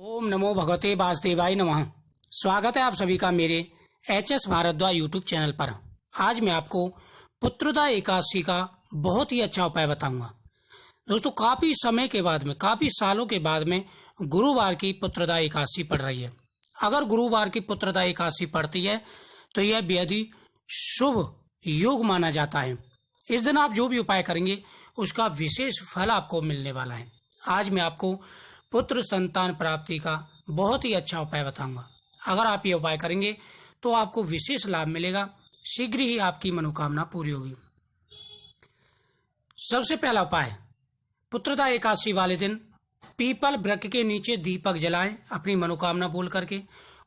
ओम नमो भगवते वासुदेवाय नमः। स्वागत है आप सभी का मेरे HS भारद्वाज यूट्यूब चैनल पर। आज मैं आपको पुत्रदा एकादशी का बहुत ही अच्छा उपाय बताऊंगा। दोस्तों, काफी समय के बाद में, काफी सालों के बाद में गुरुवार की पुत्रदा एकादशी पड़ रही है। अगर गुरुवार की पुत्रदा एकादशी पड़ती है तो यह बेहद ही शुभ योग माना जाता है। इस दिन आप जो भी उपाय करेंगे उसका विशेष फल आपको मिलने वाला है। आज मैं आपको पुत्र संतान प्राप्ति का बहुत ही अच्छा उपाय बताऊंगा। अगर आप ये उपाय करेंगे तो आपको विशेष लाभ मिलेगा, शीघ्र ही आपकी मनोकामना पूरी होगी। सबसे पहला उपाय, पुत्रदा एकादशी वाले दिन पीपल वृक्ष के नीचे दीपक जलाएं अपनी मनोकामना बोल करके,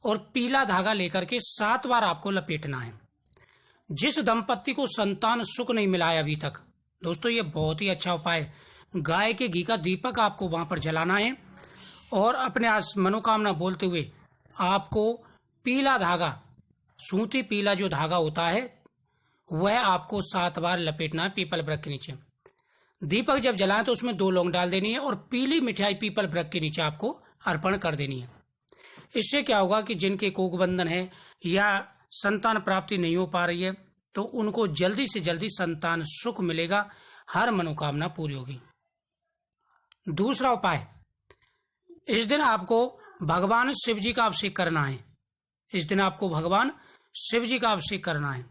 और पीला धागा लेकर के 7 बार आपको लपेटना है। जिस दंपत्ति को संतान सुख नहीं मिला है अभी तक, दोस्तों ये बहुत ही अच्छा उपाय है। गाय के घी का दीपक आपको वहां पर जलाना है और अपने मनोकामना बोलते हुए आपको पीला धागा, सूती पीला जो धागा होता है, वह आपको 7 बार लपेटना है पीपल वृक्ष के नीचे। दीपक जब जलाएं तो उसमें 2 लौंग डाल देनी है और पीली मिठाई पीपल वृक्ष के नीचे आपको अर्पण कर देनी है। इससे क्या होगा कि जिनके कोखबंधन है या संतान प्राप्ति नहीं हो पा रही है तो उनको जल्दी से जल्दी संतान सुख मिलेगा, हर मनोकामना पूरी होगी। दूसरा उपाय, इस दिन आपको भगवान शिव जी का अभिषेक करना है। इस दिन आपको भगवान शिव जी का अभिषेक करना है।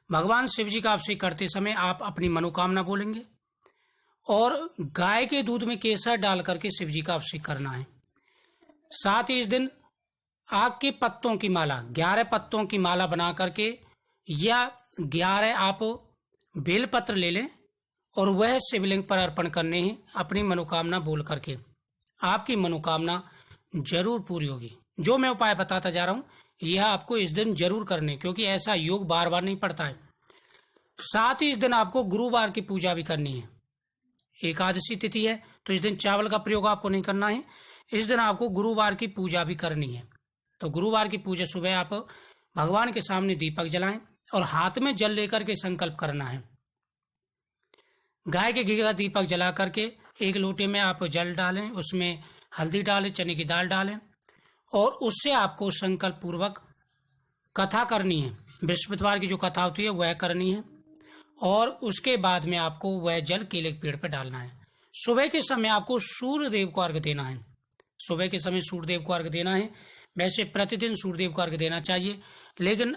भगवान शिव जी का अभिषेक करते समय आप अपनी मनोकामना बोलेंगे और गाय के दूध में केसर डाल करके शिव जी का अभिषेक करना है। साथ ही इस दिन आग के पत्तों की माला, 11 पत्तों की माला बना करके या 11 आप बेलपत्र ले लें और वह शिवलिंग पर अर्पण करने हैं अपनी मनोकामना बोल करके। आपकी मनोकामना जरूर पूरी होगी। जो मैं उपाय बताता जा रहा हूं यह आपको इस दिन जरूर करने, क्योंकि ऐसा योग बार बार नहीं पड़ता है। साथ ही इस दिन आपको गुरुवार की पूजा भी करनी है। एकादशी तिथि है तो इस दिन चावल का प्रयोग आपको नहीं करना है। इस दिन आपको गुरुवार की पूजा भी करनी है। तो गुरुवार की पूजा सुबह आप भगवान के सामने दीपक जलाएं और हाथ में जल लेकर के संकल्प करना है। गाय के घी का दीपक जला करके 1 लोटे में आप जल डालें, उसमें हल्दी डालें, चने की दाल डालें और उससे आपको संकल्प पूर्वक कथा करनी है। बृहस्पतिवार की जो कथा होती है वह करनी है और उसके बाद में आपको वह जल केले के पेड़ पर डालना है। सुबह के समय आपको सूर्य देव को अर्घ्य देना है। सुबह के समय सूर्य देव को अर्घ्य देना है। वैसे प्रतिदिन सूर्य देव को अर्घ्य देना चाहिए, लेकिन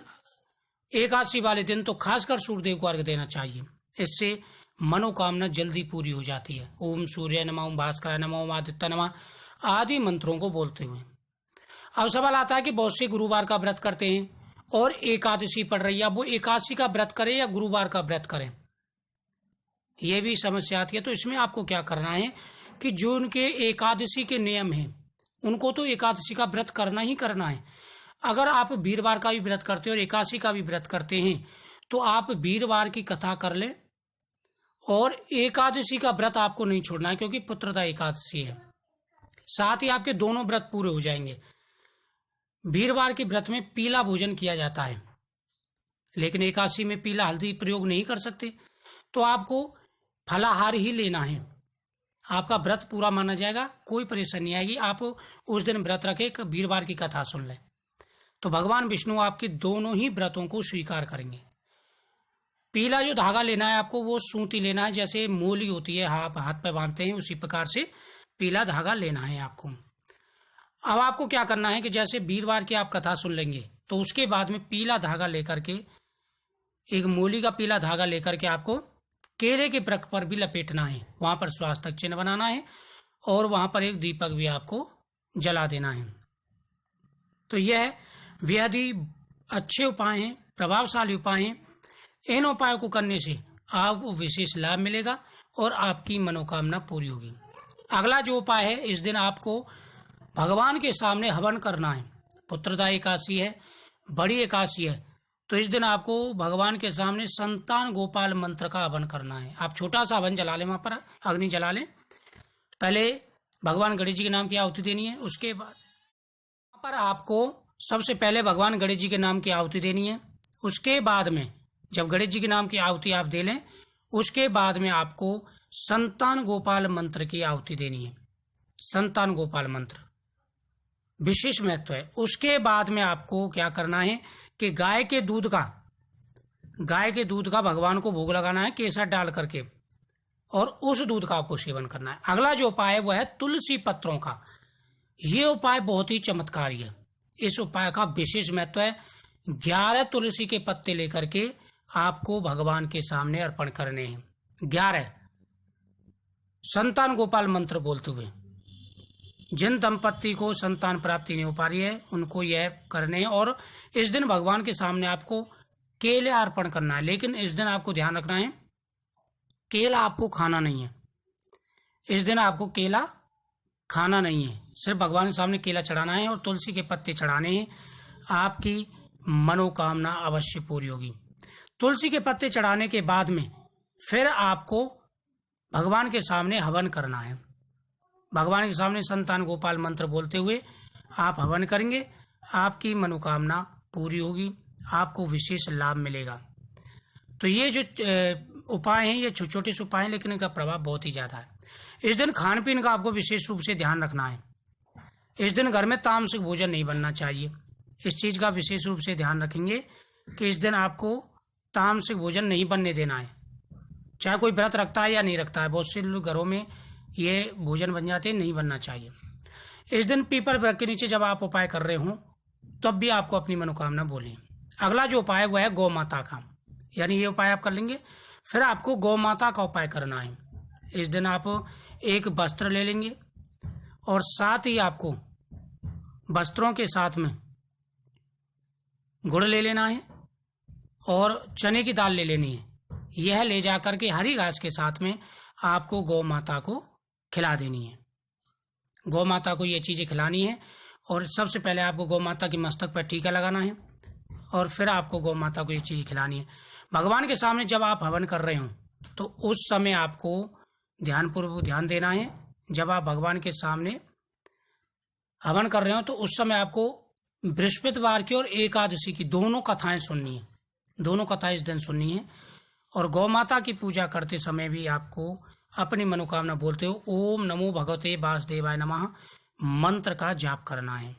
एकादशी वाले दिन तो खासकर सूर्य देव को अर्घ्य देना चाहिए। इससे मनोकामना जल्दी पूरी हो जाती है। ओम सूर्य नमः, ओम भास्कर नमः, ओम आदित्य नमः आदि मंत्रों को बोलते हुए। अब सवाल आता है कि बहुत से गुरुवार का व्रत करते हैं और एकादशी पड़ रही है, अब वो एकादशी का व्रत करें या गुरुवार का व्रत करें, यह भी समस्या आती है। तो इसमें आपको क्या करना है कि जो उनके एकादशी के नियम हैं उनको तो एकादशी का व्रत करना ही करना है। अगर आप वीरवार का भी व्रत करते हैं और एकादशी का भी व्रत करते हैं तो आप वीरवार की कथा कर लें और एकादशी का व्रत आपको नहीं छोड़ना है, क्योंकि पुत्रदा एकादशी है। साथ ही आपके दोनों व्रत पूरे हो जाएंगे। वीरवार के व्रत में पीला भोजन किया जाता है, लेकिन एकादशी में पीला हल्दी प्रयोग नहीं कर सकते, तो आपको फलाहार ही लेना है। आपका व्रत पूरा माना जाएगा, कोई परेशानी नहीं आएगी। आप उस दिन व्रत रखे, वीरवार की कथा सुन लें तो भगवान विष्णु आपके दोनों ही व्रतों को स्वीकार करेंगे। पीला जो धागा लेना है आपको वो सूती लेना है, जैसे मोली होती है हाथ पे बांधते हैं, उसी प्रकार से पीला धागा लेना है आपको। अब आपको क्या करना है कि जैसे वीरवार की आप कथा सुन लेंगे तो उसके बाद में पीला धागा लेकर के, एक मोली का पीला धागा लेकर के आपको केले के वृक्ष पर भी लपेटना है, वहां पर स्वास्तिक चिन्ह बनाना है और वहां पर एक दीपक भी आपको जला देना है। तो यह बेहद ही अच्छे उपाय हैं, प्रभावशाली उपाय हैं। इन उपायों को करने से आपको विशेष लाभ मिलेगा और आपकी मनोकामना पूरी होगी। अगला जो उपाय है, इस दिन आपको भगवान के सामने हवन करना है। पुत्रदा एकादशी है, बड़ी एकादशी है, तो इस दिन आपको भगवान के सामने संतान गोपाल मंत्र का हवन करना है। आप छोटा सा हवन जला लें, वहां पर अग्नि जला लें। पहले भगवान गणेश जी के नाम की आहुति देनी है, उसके बाद वहां पर आपको सबसे पहले भगवान गणेश जी के नाम की आहुति देनी है। उसके बाद में जब गणेश जी के नाम की आहुति आप दे लें, उसके बाद में आपको संतान गोपाल मंत्र की आहुति देनी है। संतान गोपाल मंत्र विशेष महत्व है। उसके बाद में आपको क्या करना है कि गाय के दूध का भगवान को भोग लगाना है केसर डाल करके, और उस दूध का आपको सेवन करना है। अगला जो उपाय है वह है तुलसी पत्रों का। ये उपाय बहुत ही चमत्कारी है। इस उपाय का विशेष महत्व है। 11 तुलसी के पत्ते लेकर के आपको भगवान के सामने अर्पण करने हैं। 11 संतान गोपाल मंत्र बोलते हुए। जिन दंपत्ति को संतान प्राप्ति नहीं हो पा रही है उनको यह करने हैं। और इस दिन भगवान के सामने आपको केला अर्पण करना है, लेकिन इस दिन आपको ध्यान रखना है केला आपको खाना नहीं है। इस दिन आपको केला खाना नहीं है, सिर्फ भगवान के सामने केला चढ़ाना है और तुलसी के पत्ते चढ़ाने हैं। आपकी मनोकामना अवश्य पूरी होगी। तुलसी के पत्ते चढ़ाने के बाद में फिर आपको भगवान के सामने हवन करना है। भगवान के सामने संतान गोपाल मंत्र बोलते हुए आप हवन करेंगे, आपकी मनोकामना पूरी होगी, आपको विशेष लाभ मिलेगा। तो ये जो उपाय हैं ये छोटे छोटे से उपाय हैं, लेकिन इनका प्रभाव बहुत ही ज्यादा है। इस दिन खान पीन का आपको विशेष रूप से ध्यान रखना है। इस दिन घर में तामसिक भोजन नहीं बनना चाहिए। इस चीज का विशेष रूप से ध्यान रखेंगे कि इस दिन आपको तामसिक भोजन नहीं बनने देना है, चाहे कोई व्रत रखता है या नहीं रखता है। बहुत से लोग घरों में ये भोजन बन जाते हैं, नहीं बनना चाहिए। इस दिन पीपल वृक्ष के नीचे जब आप उपाय कर रहे हो तब भी आपको अपनी मनोकामना बोलें। अगला जो उपाय वह है गौ माता का, यानी ये उपाय आप कर लेंगे। फिर आपको गौ माता का उपाय करना है। इस दिन आप एक वस्त्र ले लेंगे और साथ ही आपको वस्त्रों के साथ में गुड़ ले लेना है और चने की दाल ले लेनी है। यह ले जाकर के हरी घास के साथ में आपको गौ माता को खिला देनी है। गौ माता को ये चीजें खिलानी है और सबसे पहले आपको गौ माता की मस्तक पर टीका लगाना है और फिर आपको गौ माता को ये चीज खिलानी है। भगवान के सामने जब आप हवन कर रहे हो तो उस समय आपको ध्यानपूर्वक ध्यान देना है। जब आप भगवान के सामने हवन कर रहे हो तो उस समय आपको बृहस्पतिवार की और एकादशी की दोनों कथाएं सुननी है। दोनों कथाएं इस दिन सुननी है। और गौ माता की पूजा करते समय भी आपको अपनी मनोकामना बोलते हो ओम नमो भगवते वासुदेवाय नमः मंत्र का जाप करना है।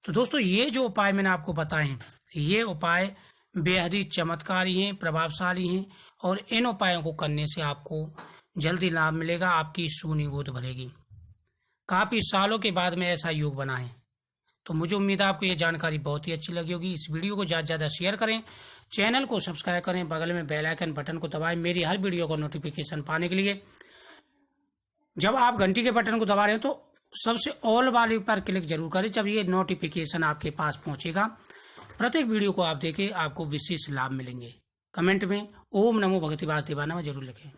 तो दोस्तों ये जो उपाय मैंने आपको बताए हैं ये उपाय बेहद ही चमत्कारी हैं, प्रभावशाली हैं और इन उपायों को करने से आपको जल्दी लाभ मिलेगा, आपकी सूनी गोद भरेगी। काफी सालों के बाद में ऐसा योग बना है। तो मुझे उम्मीद है आपको ये जानकारी बहुत ही अच्छी लगी होगी। इस वीडियो को ज़्यादा से ज़्यादा शेयर करें, चैनल को सब्सक्राइब करें, बगल में बेल आइकन बटन को दबाएं मेरी हर वीडियो को नोटिफिकेशन पाने के लिए। जब आप घंटी के बटन को दबा रहे हैं तो सबसे ऑल वाले पर क्लिक जरूर करें, जब ये नोटिफिकेशन आपके पास पहुंचेगा। प्रत्येक वीडियो को आप देखें, आपको विशेष लाभ मिलेंगे। कमेंट में ओम नमो भगवते वासुदेवाय नमः जरूर लिखें।